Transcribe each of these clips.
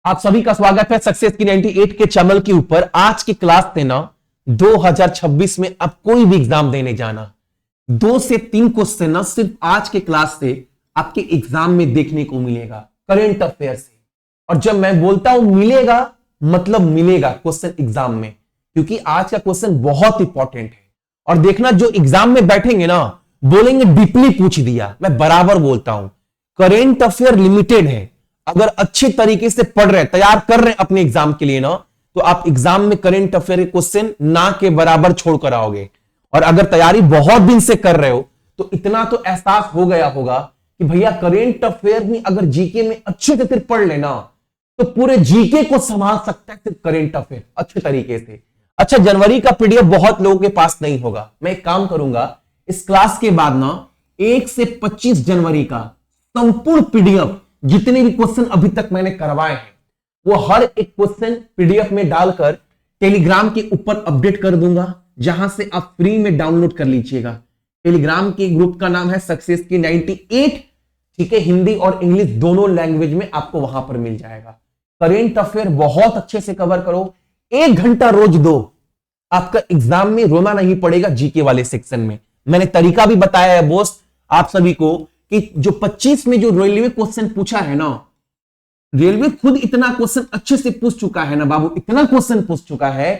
आप सभी का स्वागत है सक्सेस की 98 के चैनल के ऊपर। आज की क्लास से ना 2026 में अब कोई भी एग्जाम देने जाना, 2 से 3 क्वेश्चन ना सिर्फ आज के क्लास से आपके एग्जाम में देखने को मिलेगा, करेंट अफेयर से। और जब मैं बोलता हूं मिलेगा, मतलब मिलेगा क्वेश्चन एग्जाम में, क्योंकि आज का क्वेश्चन बहुत इंपॉर्टेंट है। और देखना, जो एग्जाम में बैठेंगे ना बोलेंगे डीपली पूछ दिया। मैं बराबर बोलता हूं करेंट अफेयर लिमिटेड है। अगर अच्छे तरीके से पढ़ रहे, तैयार कर रहे हैं अपने एग्जाम के लिए ना, तो आप एग्जाम में करंट अफेयर के क्वेश्चन ना के बराबर छोड़कर आओगे। और अगर तैयारी बहुत दिन से कर रहे हो तो इतना तो एहसास हो गया होगा कि भैया करंट अफेयर में अगर जीके में अच्छे से सिर्फ पढ़ लेना तो पूरे जीके को संभाल सकता है सिर्फ करंट अफेयर अच्छे तरीके से। अच्छा, जनवरी का पीडीएफ बहुत लोगों के पास नहीं होगा। मैं एक काम करूंगा, इस क्लास के बाद ना 1 से 25 जनवरी का संपूर्ण पीडीएफ, जितने भी क्वेश्चन अभी तक मैंने करवाए हैं, वो हर एक क्वेश्चन पीडीएफ में डालकर टेलीग्राम के ऊपर अपडेट कर दूंगा, जहां से आप फ्री में डाउनलोड कर लीजिएगा। टेलीग्राम के ग्रुप का नाम है सक्सेस की 98। ठीक है, हिंदी और इंग्लिश दोनों लैंग्वेज में आपको वहां पर मिल जाएगा। करेंट अफेयर बहुत अच्छे से कवर करो, 1 घंटा रोज दो, आपका एग्जाम में रोना नहीं पड़ेगा। जीके वाले सेक्शन में मैंने तरीका भी बताया है दोस्त आप सभी को, कि जो 25 में जो रेलवे क्वेश्चन पूछा है ना, रेलवे खुद इतना क्वेश्चन अच्छे से पूछ चुका है ना बाबू, इतना क्वेश्चन पूछ चुका है।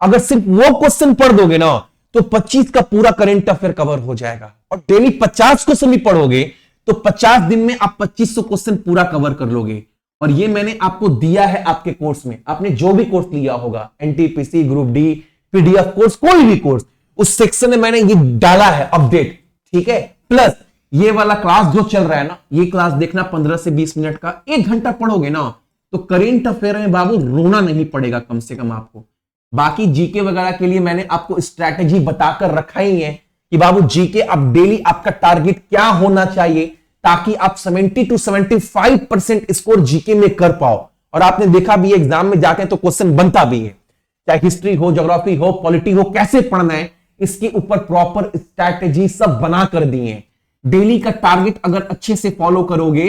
अगर सिर्फ वो क्वेश्चन पढ़ दोगे ना तो 25 का पूरा करंट अफेयर कवर हो जाएगा। और डेली 50 क्वेश्चन भी पढ़ोगे तो 50 दिन में आप 2500 क्वेश्चन पूरा कवर कर लोगे। और ये मैंने आपको दिया है आपके कोर्स में। आपने जो भी कोर्स लिया होगा, NTPC, group D, PDF course, कोई भी कोर्स, उस सेक्शन में मैंने ये डाला है अपडेट। ठीक है, प्लस ये वाला क्लास जो चल रहा है ना, ये क्लास देखना 15 से 20 मिनट का, 1 घंटा पढ़ोगे ना तो करेंट अफेयर में बाबू रोना नहीं पड़ेगा कम से कम आपको। बाकी जीके वगैरह के लिए मैंने आपको स्ट्रैटेजी बताकर रखा ही है कि बाबू जीके अब डेली आपका टारगेट क्या होना चाहिए, ताकि आप 70 to 75% स्कोर जीके में कर पाओ। और आपने देखा भी एग्जाम में जाके तो क्वेश्चन बनता भी है, चाहे हिस्ट्री हो, ज्योग्राफी हो, पॉलिटी हो, कैसे पढ़ना है इसके ऊपर प्रॉपर स्ट्रैटेजी सब बना कर दिए हैं। डेली का टारगेट अगर अच्छे से फॉलो करोगे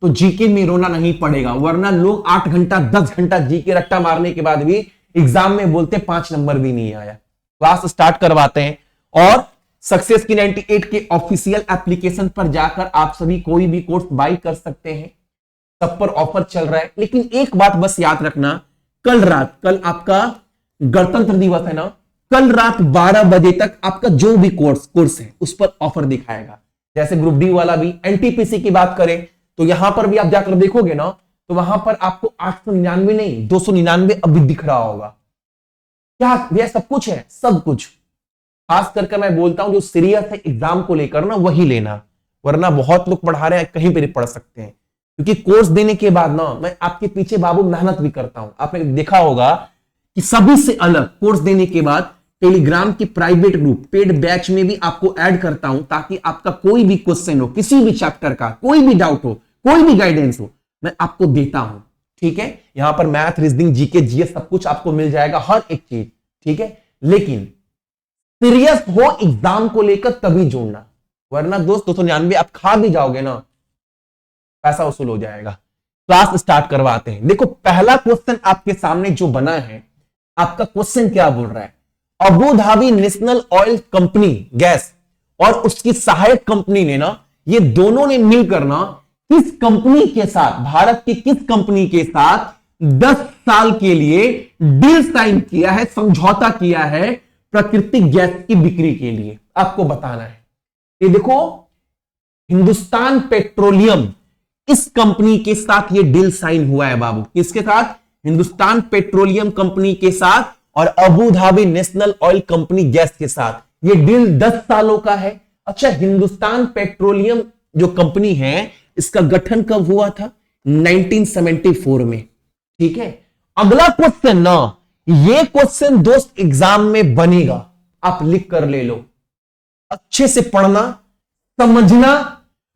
तो जीके में रोना नहीं पड़ेगा। वरना लोग 8 घंटा 10 घंटा जीके रट्टा मारने के बाद भी एग्जाम में बोलते 5 नंबर भी नहीं आया। क्लास स्टार्ट करवाते हैं, और सक्सेस की 98 के ऑफिशियल एप्लीकेशन पर जाकर आप सभी कोई भी कोर्स बाय कर सकते हैं। सब पर ऑफर चल रहा है। लेकिन एक बात बस याद रखना, कल रात, कल आपका गणतंत्र दिवस है ना, कल रात 12 बजे तक आपका जो भी कोर्स है उस पर ऑफर दिखाएगा। जैसे ग्रुप डी वाला भी, एनटीपीसी की बात करें तो यहां पर भी आप जाकर देखोगे ना तो वहां पर आपको 899 नहीं 299 अभी दिख रहा होगा। क्या भैया सब कुछ है, सब कुछ। खास करके मैं बोलता हूं जो सीरियस है एग्जाम को लेकर ना वही लेना, वरना बहुत लोग पढ़ा रहे हैं कहीं पर भी पढ़ सकते हैं। क्योंकि कोर्स देने के बाद ना मैं आपके पीछे बाबू मेहनत भी करता हूं। आपने देखा होगा कि सभी से अलग कोर्स देने के बाद टेलीग्राम की प्राइवेट ग्रुप पेड बैच में भी आपको ऐड करता हूं, ताकि आपका कोई भी क्वेश्चन हो, किसी भी चैप्टर का कोई भी डाउट हो, कोई भी गाइडेंस हो, मैं आपको देता हूं। ठीक है, यहां पर मैथ, रीजनिंग, जीके, जीएस सब कुछ आपको मिल जाएगा, हर एक चीज। ठीक है, लेकिन सीरियस हो एग्जाम को लेकर तभी जोड़ना, वरना दोस्त 299 आप खा भी जाओगे ना, पैसा वसूल हो जाएगा। क्लास स्टार्ट करवाते हैं। देखो, पहला क्वेश्चन आपके सामने जो बना है, आपका क्वेश्चन क्या बोल रहा है, Abu Dhabi national oil company gas और उसकी सहायक कंपनी ने ना, ये दोनों ने मिलकर ना किस कंपनी के साथ, भारत की किस कंपनी के साथ 10 साल के लिए डील साइन किया है, समझौता किया है प्राकृतिक गैस की बिक्री के लिए, आपको बताना है। ये देखो, हिंदुस्तान पेट्रोलियम, इस कंपनी के साथ ये डील साइन हुआ है बाबू। किसके साथ? हिंदुस्तान पेट्रोलियम कंपनी के साथ और Abu Dhabi national oil company gas के साथ। ये डील 10 सालों का है। अच्छा, हिंदुस्तान पेट्रोलियम जो कंपनी है इसका गठन कब हुआ था? 1974 में। ठीक है, अगला क्वेश्चन ना, ये क्वेश्चन दोस्त एग्जाम में बनेगा, आप लिख कर ले लो, अच्छे से पढ़ना समझना,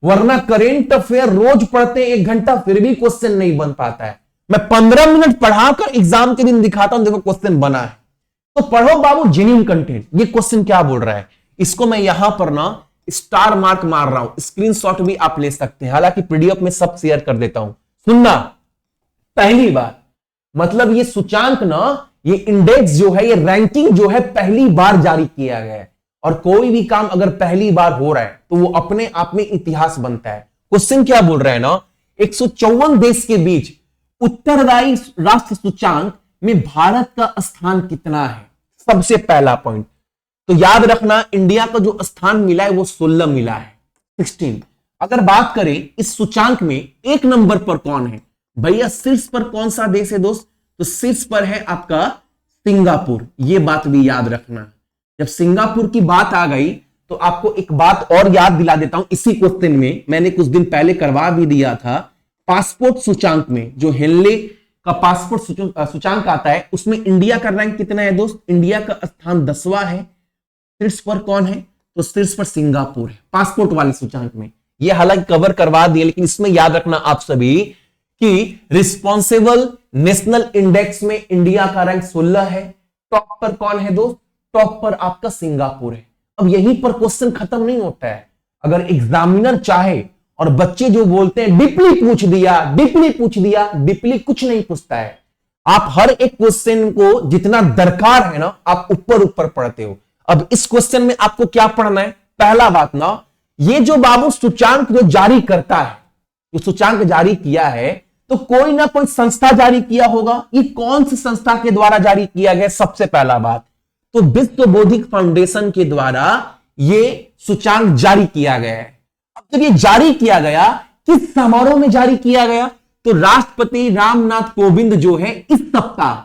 वरना करेंट अफेयर रोज पढ़ते 1 घंटा फिर भी क्वेश्चन नहीं बन पाता है। मैं 15 मिनट पढ़ाकर एग्जाम के दिन दिखाता हूं, देखो क्वेश्चन बना है। तो पढ़ो बाबू जेन्युइन कंटेंट। ये क्वेश्चन क्या बोल रहा है, इसको मैं यहां पर ना स्टार मार्क मार रहा हूं, स्क्रीनशॉट भी आप ले सकते हैं, हालांकि पीडीएफ में सब शेयर कर देता हूं। सुनना, पहली बार मतलब ये सूचांक ना, ये इंडेक्स जो है, ये रैंकिंग जो है पहली बार जारी किया गया है। और कोई भी काम अगर पहली बार हो रहा है तो वो अपने आप में इतिहास बनता है। क्वेश्चन क्या बोल रहा है ना, 154 देश के बीच उत्तरदायी राष्ट्र सूचांक में भारत का स्थान कितना है, सबसे पहला पॉइंट। तो याद रखना, इंडिया का जो स्थान मिला है वो 16 मिला है, 16। अगर बात करें इस सूचांक में एक नंबर पर कौन है, भैया शीर्ष पर कौन सा देश है दोस्त, तो शीर्ष पर है आपका सिंगापुर। ये बात भी याद रखना। जब सिंगापुर की बात आ गई तो आपको एक बात और याद दिला देता हूं, इसी क्वेश्चन में मैंने कुछ दिन पहले करवा भी दिया था। पासपोर्ट सूचांक में जो हेनले का पासपोर्ट सूचांक आता है, उसमें इंडिया का रैंक कितना है दोस्त, इंडिया का स्थान 10वां है। शीर्ष पर कौन है, तो शीर्ष पर सिंगापुर है पासपोर्ट वाले सूचांक में। ये हालांकि कवर करवा दिए, लेकिन इसमें याद रखना आप सभी कि रिस्पॉन्सिबल नेशनल इंडेक्स में इंडिया का रैंक 16 है। टॉप पर कौन है दोस्त, टॉप पर आपका सिंगापुर है। अब यहीं पर क्वेश्चन खत्म नहीं होता है। अगर एग्जामिनर चाहे और बच्चे जो बोलते हैं डीपली पूछ दिया, डीपली पूछ दिया, डीपली कुछ नहीं पूछता है। आप हर एक क्वेश्चन को जितना दरकार है ना, आप ऊपर ऊपर पढ़ते हो। अब इस क्वेश्चन में आपको क्या पढ़ना है, पहला बात ना, ये जो बाबू सूचांक जो जारी करता है, जो सूचांक जारी किया है, तो कोई ना कोई संस्था जारी किया होगा। ये कौन सी संस्था के द्वारा जारी किया गया, सबसे पहला बात तो विश्व बौद्धिक फाउंडेशन के द्वारा ये सूचांक जारी किया गया है। अब जब ये जारी किया गया, किस समारोह में जारी किया गया, तो राष्ट्रपति रामनाथ कोविंद जो है इस सप्ताह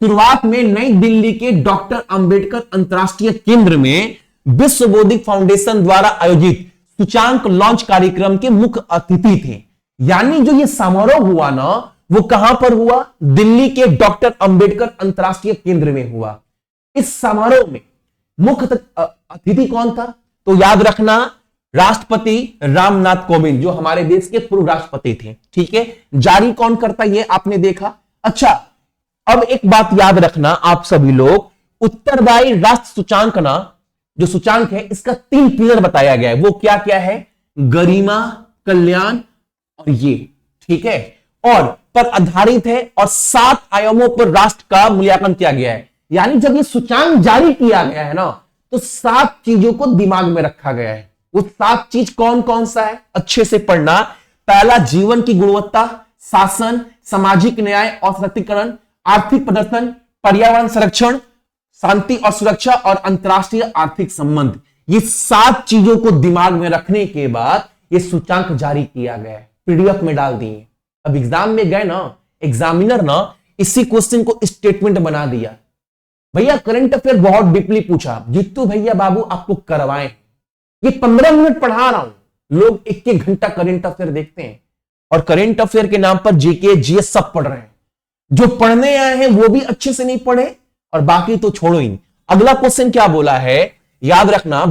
शुरुआत में नई दिल्ली के डॉक्टर अंबेडकर अंतरराष्ट्रीय केंद्र में विश्व बौद्धिक फाउंडेशन द्वारा आयोजित सूचांक लॉन्च कार्यक्रम के मुख्य अतिथि थे। यानी जो ये समारोह हुआ ना, वो कहां पर हुआ, दिल्ली के डॉक्टर अंबेडकर अंतरराष्ट्रीय केंद्र में हुआ। इस समारोह में मुख्य अतिथि कौन था, तो याद रखना राष्ट्रपति रामनाथ कोविंद, जो हमारे देश के पूर्व राष्ट्रपति थे। ठीक है, जारी कौन करता ये आपने देखा। अच्छा, अब एक बात याद रखना आप सभी लोग, उत्तरदायी राष्ट्र सूचांक ना, जो सूचांक है इसका 3 पिलर बताया गया है। वो क्या क्या है, गरिमा, कल्याण और ये, ठीक है, और पर आधारित है और 7 आयामों पर राष्ट्र का मूल्यांकन किया गया है। यानी जब ये सूचांक जारी किया गया है ना, तो 7 चीजों को दिमाग में रखा गया है। वो 7 चीज कौन कौन सा है, अच्छे से पढ़ना। पहला, जीवन की गुणवत्ता, शासन, सामाजिक न्याय और सशक्तिकरण, आर्थिक प्रदर्शन, पर्यावरण संरक्षण, शांति और सुरक्षा और अंतरराष्ट्रीय आर्थिक संबंध। ये 7 चीजों को दिमाग में रखने के बाद ये सूचांक जारी किया गया है, पीडीएफ में डाल दिए। अब एग्जाम में गए ना, एग्जामिनर ना इसी क्वेश्चन को स्टेटमेंट बना दिया। भैया करंट अफेयर बहुत डीपली पूछा, जीतू भैया बाबू आपको करवाए, ये 15 मिनट पढ़ा रहा हूं। लोग 1-1 घंटा करंट अफेयर देखते हैं और करंट अफेयर के नाम पर जीके जीएस सब पढ़ रहे हैं। जो पढ़ने आए हैं वो भी अच्छे से नहीं पढ़े और बाकी तो छोड़ो ही। अगला क्वेश्चन क्या बोला है, याद रखना,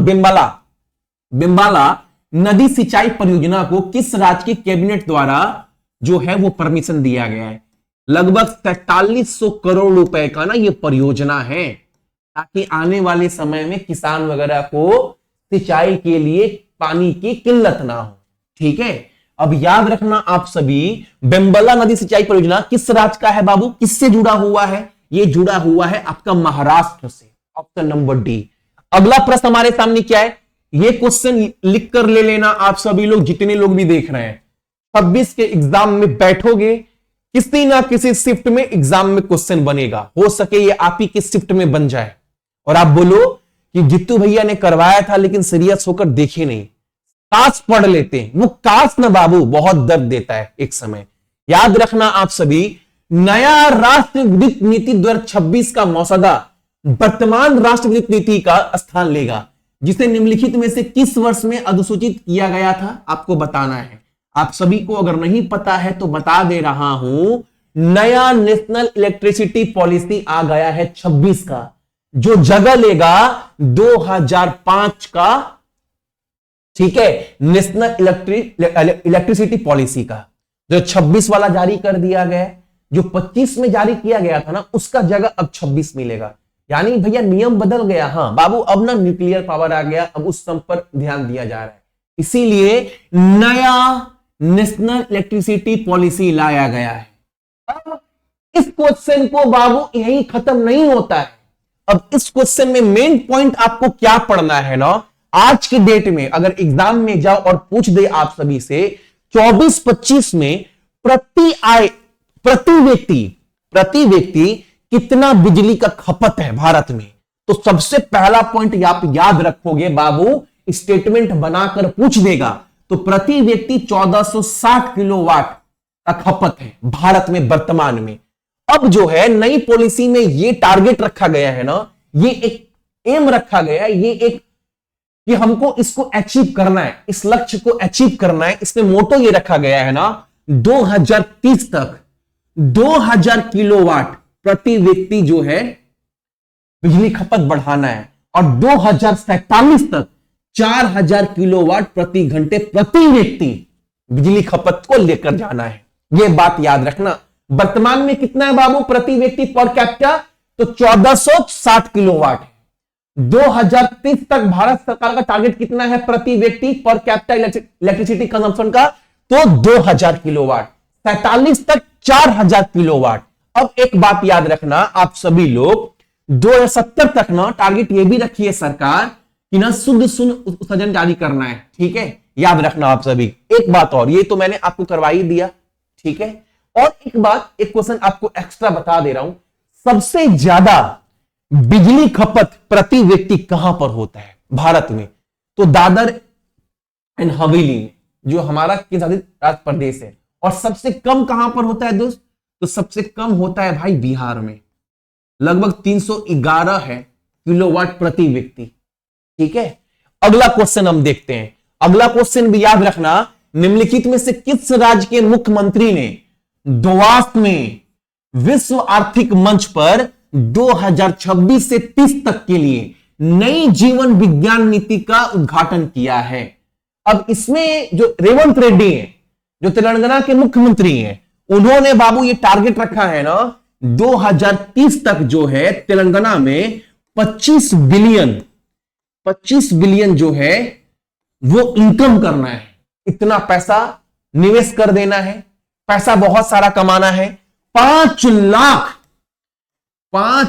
बिम्बाला नदी सिंचाई परियोजना को किस राज्य की कैबिनेट द्वारा जो है वो परमिशन दिया गया है। लगभग 4300 करोड़ रुपए का ना ये परियोजना है, ताकि आने वाले समय में किसान वगैरह को सिंचाई के लिए पानी की किल्लत ना हो। ठीक है, अब याद रखना आप सभी, बेम्बला नदी सिंचाई परियोजना किस राज्य का है बाबू, किससे जुड़ा हुआ है, ये जुड़ा हुआ है आपका महाराष्ट्र से, ऑप्शन नंबर डी। अगला प्रश्न हमारे सामने क्या है, ये क्वेश्चन लिख कर ले लेना आप सभी लोग, जितने लोग भी देख रहे हैं। 26 के एग्जाम में बैठोगे, किसी ना किसी शिफ्ट में एग्जाम में क्वेश्चन बनेगा, हो सके ये आप ही के शिफ्ट में बन जाए और आप बोलो कि जित्तू भैया ने करवाया था लेकिन सीरियस होकर देखे नहीं, काश पढ़ लेते। वो काश ना बाबू बहुत दर्द देता है एक समय। याद रखना आप सभी, नया राष्ट्रीय वित्त नीति 2026 का मसौदा वर्तमान राष्ट्रीय वित्त नीति का स्थान लेगा, जिसे निम्नलिखित में से किस वर्ष में अधिसूचित किया गया था, आपको बताना है। आप सभी को अगर नहीं पता है तो बता दे रहा हूं, नया नेशनल इलेक्ट्रिसिटी पॉलिसी आ गया है 26 का, जो जगह लेगा 2005 का, ठीक है, नेशनल इलेक्ट्रिसिटी पॉलिसी का, जो 26 वाला जारी कर दिया गया। जो 25 में जारी किया गया था ना, उसका जगह अब 26 मिलेगा। यानी भैया नियम बदल गया। हाँ बाबू, अब ना न्यूक्लियर पावर आ गया, अब उस सब पर ध्यान दिया जा रहा है, इसीलिए नया नेशनल इलेक्ट्रिसिटी पॉलिसी लाया गया है। अब इस क्वेश्चन को बाबू यही खत्म नहीं होता है। अब इस क्वेश्चन में मेन पॉइंट आपको क्या पढ़ना है ना, आज की डेट में अगर एग्जाम में जाओ और पूछ दे आप सभी से 24-25 में प्रति व्यक्ति कितना बिजली का खपत है भारत में, तो सबसे पहला पॉइंट आप याद रखोगे बाबू, स्टेटमेंट बनाकर पूछ देगा तो प्रति व्यक्ति 1460 किलोवाट का खपत है भारत में वर्तमान में। अब जो है नई पॉलिसी में ये टारगेट रखा गया है ना, ये एक एम रखा गया है, ये एक कि हमको इसको अचीव करना है, इस लक्ष्य को अचीव करना है। इसमें मोटो ये रखा गया है ना 2030 तक 2000 किलोवाट प्रति व्यक्ति जो है बिजली खपत बढ़ाना है और 2047 तक 4000 किलोवाट प्रति घंटे प्रति व्यक्ति बिजली खपत को लेकर जाना है। यह बात याद रखना। वर्तमान में कितना है बाबू प्रति व्यक्ति पर कैपिटा, तो 1460 किलोवाट है। 2030 तक भारत सरकार का टारगेट कितना है प्रति व्यक्ति पर कैपिटा इलेक्ट्रिसिटी कंजम्पशन का, तो 2000 किलोवाट। 47 तक 4000 किलोवाट। अब एक बात याद रखना आप सभी लोग, 2070 तक ना टारगेट ये भी रखिए सरकार कि ना शुद्ध शून्य उत्सर्जन जारी करना है। ठीक है, याद रखना आप सभी। एक बात और, ये तो मैंने आपको करवा ही दिया, ठीक है। और एक बात, एक क्वेश्चन आपको एक्स्ट्रा बता दे रहा हूं, सबसे ज्यादा बिजली खपत प्रति व्यक्ति कहां पर होता है भारत में, तो दादर एंड हवेली में, जो हमारा केंद्र शासित राज्य प्रदेश है। और सबसे कम कहां पर होता है दोस्त, तो सबसे कम होता है भाई बिहार में, लगभग 311 है किलोवाट प्रति व्यक्ति। ठीक है, अगला क्वेश्चन हम देखते हैं। अगला क्वेश्चन भी याद रखना, निम्नलिखित में से किस राज्य के मुख्यमंत्री ने दोवास में विश्व आर्थिक मंच पर 2026 से 30 तक के लिए नई जीवन विज्ञान नीति का उद्घाटन किया है? अब इसमें जो रेवंत रेड्डी हैं, जो तेलंगाना के मुख्यमंत्री हैं, उन्होंने बाबू ये टारगेट रखा है ना 2030 तक जो है तेलंगाना में 25 बिलियन जो है वो इनकम करना है। इतना पैसा निवेश कर देना है, पैसा बहुत सारा कमाना है। 5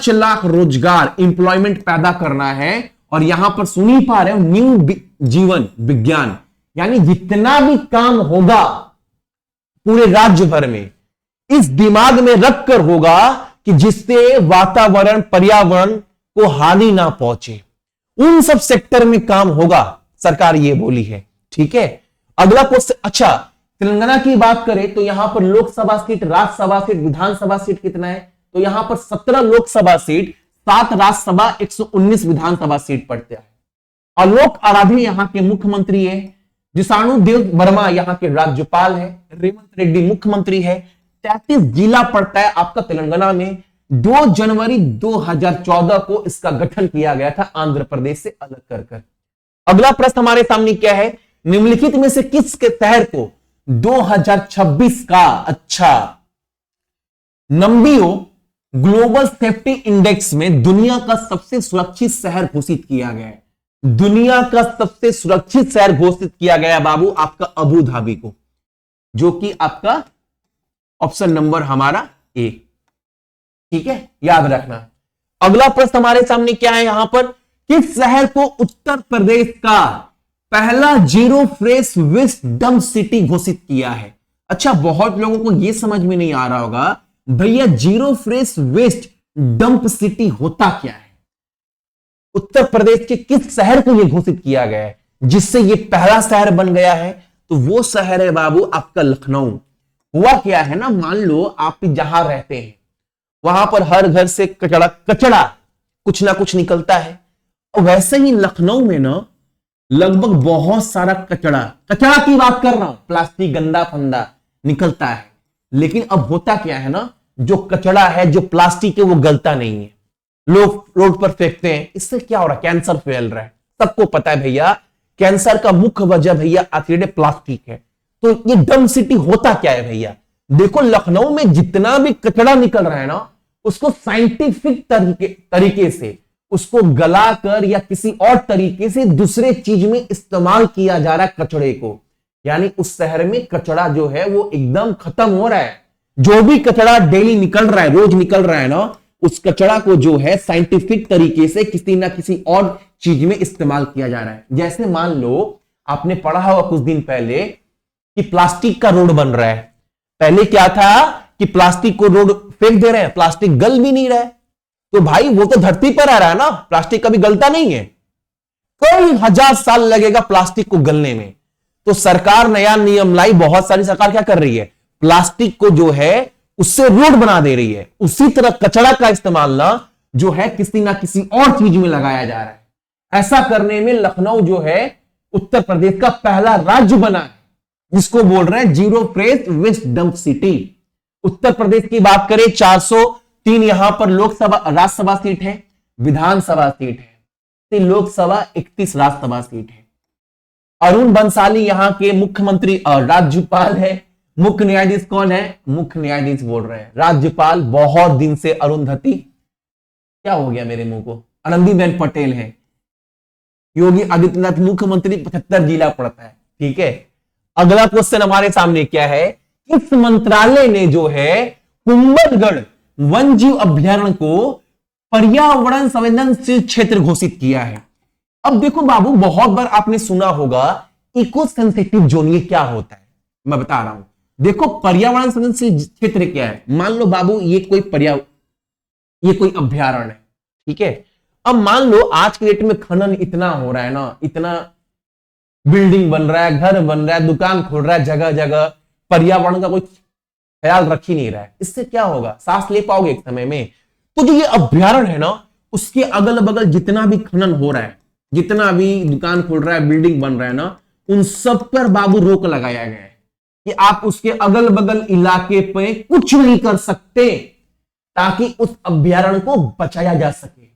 लाख रोजगार इंप्लॉयमेंट पैदा करना है। और यहां पर सुन ही पा रहे हो, न्यू जीवन विज्ञान, यानी जितना भी काम होगा पूरे राज्य भर में इस दिमाग में रखकर होगा कि जिससे वातावरण पर्यावरण को हानि ना पहुंचे, उन सब सेक्टर में काम होगा, सरकार ये बोली है। ठीक है, अगला क्वेश्चन। अच्छा, तेलंगाना की बात करें तो यहां पर लोकसभा सीट, राज्यसभा सीट, विधानसभा सीट कितना है, तो यहां पर 17 लोकसभा सीट, 7 राज्यसभा, 119 विधानसभा सीट पड़ते हैं। आलोक आराध्य यहां के मुख्यमंत्री है, जिशाणु देव वर्मा यहां के राज्यपाल है, रेवंत रेड्डी मुख्यमंत्री है। 33 जिला पड़ता है आपका तेलंगाना में। 2 जनवरी 2014 को इसका गठन किया गया था आंध्र प्रदेश से अलग कर। अगला प्रश्न हमारे सामने क्या है, निम्नलिखित में से किसके शहर को 2026 का नंबियो ग्लोबल सेफ्टी इंडेक्स में दुनिया का सबसे सुरक्षित शहर घोषित किया गया है? दुनिया का सबसे सुरक्षित शहर घोषित किया गया बाबू आपका अबू धाबी को, जो कि आपका ऑप्शन नंबर हमारा ए। ठीक है, याद रखना। अगला प्रश्न हमारे सामने क्या है, यहां पर किस शहर को उत्तर प्रदेश का पहला zero fresh waste dump city घोषित किया है? अच्छा, बहुत लोगों को यह समझ में नहीं आ रहा होगा भैया zero fresh waste dump city होता क्या है। उत्तर प्रदेश के किस शहर को यह घोषित किया गया है जिससे यह पहला शहर बन गया है? तो वो शहर है बाबू आपका लखनऊ। हुआ क्या है ना, मान लो आप जहां रहते हैं वहां पर हर घर से कचड़ा कुछ ना कुछ निकलता है, और वैसे ही लखनऊ में ना लगभग बहुत सारा कचड़ा की बात कर रहा हूं, प्लास्टिक गंदा फंदा निकलता है। लेकिन अब होता क्या है ना, जो कचड़ा है, जो प्लास्टिक है, वो गलता नहीं है, लोग रोड पर फेंकते हैं। इससे क्या हो रहा है, कैंसर फैल रहा है। सबको पता है भैया कैंसर का मुख्य वजह भैया आखिर प्लास्टिक है। तो ये डंप सिटी होता क्या है भैया, देखो लखनऊ में जितना भी कचरा निकल रहा है ना, उसको साइंटिफिक तरीके से उसको गलाकर या किसी और तरीके से दूसरे चीज में इस्तेमाल किया जा रहा है कचड़े को। यानी उस शहर में कचड़ा जो है वो एकदम खत्म हो रहा है। जो भी कचरा डेली निकल रहा है, रोज निकल रहा है ना, उस कचरा को जो है साइंटिफिक तरीके से किसी ना किसी और चीज में इस्तेमाल किया जा रहा है। जैसे मान लो आपने पढ़ा होगा कुछ दिन पहले कि प्लास्टिक का रोड बन रहा है। पहले क्या था कि प्लास्टिक को रोड फेंक दे रहे हैं, प्लास्टिक गल भी नहीं रहा है। तो भाई वो तो धरती पर आ रहा है ना, प्लास्टिक कभी गलता नहीं है। कई हजार साल लगेगा प्लास्टिक को गलने में। तो सरकार नया नियम लाई, बहुत सारी सरकार क्या कर रही है, प्लास्टिक को जो है उससे रोड बना दे रही है। उसी तरह कचरा का इस्तेमाल ना जो है किसी ना किसी और चीज में लगाया जा रहा है। ऐसा करने में लखनऊ जो है उत्तर प्रदेश का पहला राज्य बना है, जिसको बोल रहे हैं zero waste waste dump city. Uttar Pradesh की बात करें 403 यहां पर लोकसभा राज्यसभा सीट है, विधानसभा सीट है, लोकसभा 31 राज्यसभा सीट है। अरुण बंसाली यहां के मुख्यमंत्री और राज्यपाल है। मुख्य न्यायाधीश कौन है, मुख्य न्यायाधीश बोल रहे हैं, राज्यपाल बहुत दिन से अरुंधति, क्या हो गया मेरे मुंह को, आनंदीबेन पटेल है। योगी आदित्यनाथ मुख्यमंत्री 75 जिला पड़ता है। ठीक है, अगला क्वेश्चन हमारे सामने क्या है, इस मंत्रालय ने जो है कुंभलगढ़ वन जीव अभ्यारण्य को पर्यावरण संवेदनशील क्षेत्र घोषित किया है। अब देखो बाबू, बहुत बार आपने सुना होगा इको सेंसिटिव जोन, ये क्या होता है मैं बता रहा हूं। देखो पर्यावरण संवेदनशील क्षेत्र क्या है, मान लो बाबू ये कोई अभ्यारण्य है। ठीक है, अब मान लो आज के डेट में खनन इतना हो रहा है ना, इतना बिल्डिंग बन रहा है, घर बन रहा है, दुकान खोल रहा है जगह जगह, पर्यावरण का कोई ख्याल रख ही नहीं रहा है। इससे क्या होगा, सांस ले पाओगे एक समय में। तो जो ये अभ्यारण्य है ना, उसके अगल बगल जितना भी खनन हो रहा है, जितना भी दुकान खोल रहा है, बिल्डिंग बन रहा है ना, उन सब पर बाबू रोक लगाया गया है कि आप उसके अगल बगल इलाके पे कुछ नहीं कर सकते, ताकि उस अभ्यारण्य को बचाया जा सके।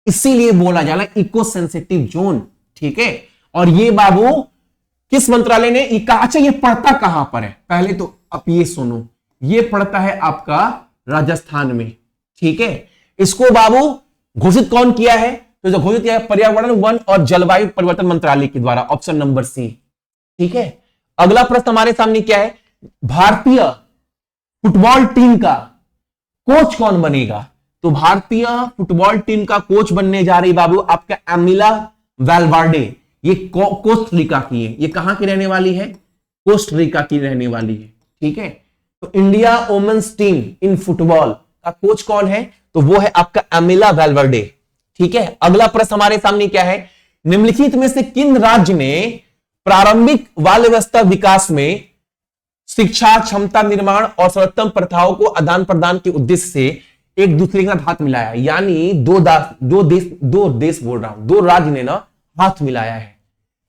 इसीलिए बोला जा रहा है इको सेंसिटिव जोन। ठीक है, और ये बाबू किस मंत्रालय ने ये कहा। अच्छा, ये पड़ता कहां पर है, पहले तो आप ये सुनो, ये पड़ता है आपका राजस्थान में। ठीक है, इसको बाबू घोषित कौन किया है, तो जो घोषित किया है पर्यावरण वन और जलवायु परिवर्तन मंत्रालय के द्वारा, ऑप्शन नंबर सी। ठीक है, अगला प्रश्न हमारे सामने क्या है, भारतीय फुटबॉल टीम का कोच कौन बनेगा। तो भारतीय फुटबॉल टीम का कोच बनने जा रही बाबू आपका एमिला वेलवर्डे। ये कोस्टरिका की है, ये कहां की रहने वाली है, कोस्टरिका की रहने वाली है। ठीक है, तो India women's team in football का कोच कौन है, तो वो है आपका एमिला वेलवर्डे। ठीक है, अगला प्रश्न हमारे सामने क्या है, निम्नलिखित में से किन राज्य ने प्रारंभिक बाल व्यवस्था विकास में शिक्षा, क्षमता निर्माण और सर्वोत्तम प्रथाओं को आदान प्रदान के उद्देश्य से एक दूसरे के साथ हाथ मिलाया। यानी दो देश बोल रहा हूं, दो राज्य ने ना हाथ मिलाया है,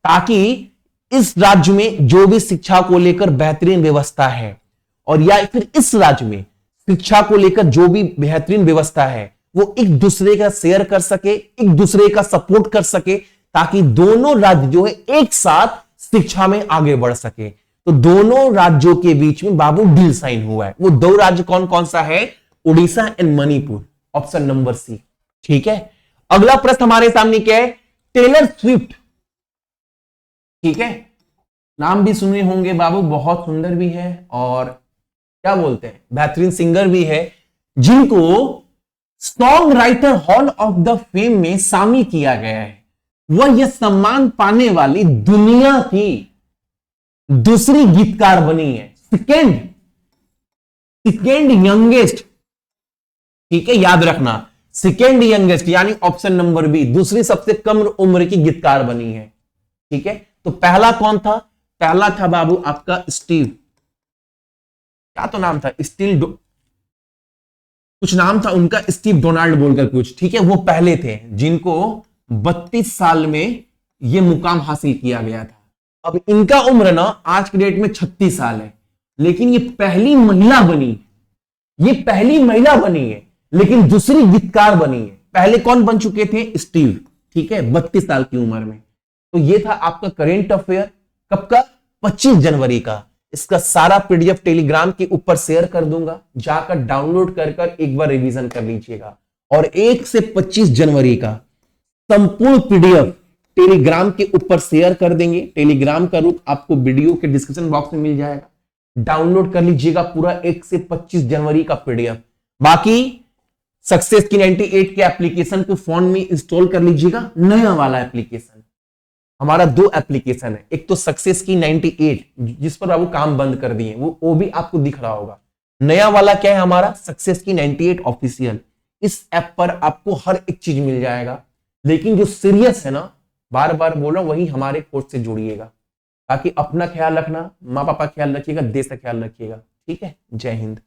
ताकि इस राज्य में जो भी शिक्षा को लेकर बेहतरीन व्यवस्था है, और या फिर इस राज्य में शिक्षा को लेकर जो भी बेहतरीन व्यवस्था है, वो एक दूसरे का शेयर कर सके, एक दूसरे का सपोर्ट कर सके, ताकि दोनों राज्य जो है एक साथ शिक्षा में आगे बढ़ सके। तो दोनों राज्यों के बीच में बाबू डील साइन हुआ है। वो दो राज्य कौन कौन सा है, Orissa and Manipur, option number C. ठीक है, अगला प्रश्न हमारे सामने क्या है, टेलर स्विफ्ट। ठीक है, नाम भी सुने होंगे बाबू, बहुत सुंदर भी है और क्या बोलते हैं बेहतरीन सिंगर भी है, जिनको song writer hall of the fame में शामिल किया गया है। वह यह सम्मान पाने वाली दुनिया की दूसरी गीतकार बनी है, सेकेंड यंगेस्ट। ठीक है, याद रखना, सेकेंड यंगेस्ट यानी ऑप्शन नंबर बी, दूसरी सबसे कम उम्र की गीतकार बनी है। ठीक है, तो पहला कौन था, पहला था बाबू आपका स्टीव, क्या तो नाम था, कुछ नाम था उनका, स्टीव डोनाल्ड बोलकर कुछ। ठीक है, वो पहले थे जिनको 32 साल में ये मुकाम हासिल किया गया था। अब इनका उम्र ना आज के डेट में 36 साल है, लेकिन ये पहली महिला बनी, ये पहली महिला बनी है, लेकिन दूसरी गीतकार बनी है। पहले कौन बन चुके थे, स्टीव। ठीक है, 32 साल की उम्र में। तो ये था आपका करेंट अफेयर, कब का, 25 जनवरी का। इसका सारा पीडीएफ टेलीग्राम के ऊपर शेयर कर दूंगा, जाकर डाउनलोड कर एक बार रिवीजन कर लीजिएगा। और 1 से 25 जनवरी का संपूर्ण पीडीएफ टेलीग्राम के ऊपर शेयर कर देंगे। टेलीग्राम का रूप आपको वीडियो के डिस्क्रिप्शन बॉक्स में मिल जाएगा। डाउनलोड कर लीजिएगा पूरा 1 से 25 जनवरी का पीडीएफ। बाकी सक्सेस की 98 के एप्लीकेशन को फोन में इंस्टॉल कर लीजिएगा, नया वाला एप्लीकेशन। हमारा 2 एप्लीकेशन है, एक तो सक्सेस की 98 जिस पर वो काम बंद कर दिए, वो भी आपको दिख रहा होगा। नया वाला क्या है हमारा, सक्सेस की 98 ऑफिशियल। इस ऐप पर आपको हर एक चीज मिल जाएगा, लेकिन जो सीरियस है ना, बार बार बोल रहा हूं, वही हमारे कोर्स से जुड़िएगा, ताकि अपना ख्याल रखना, माँ पापा ख्याल रखिएगा, देश का ख्याल रखिएगा। ठीक है, जय हिंद।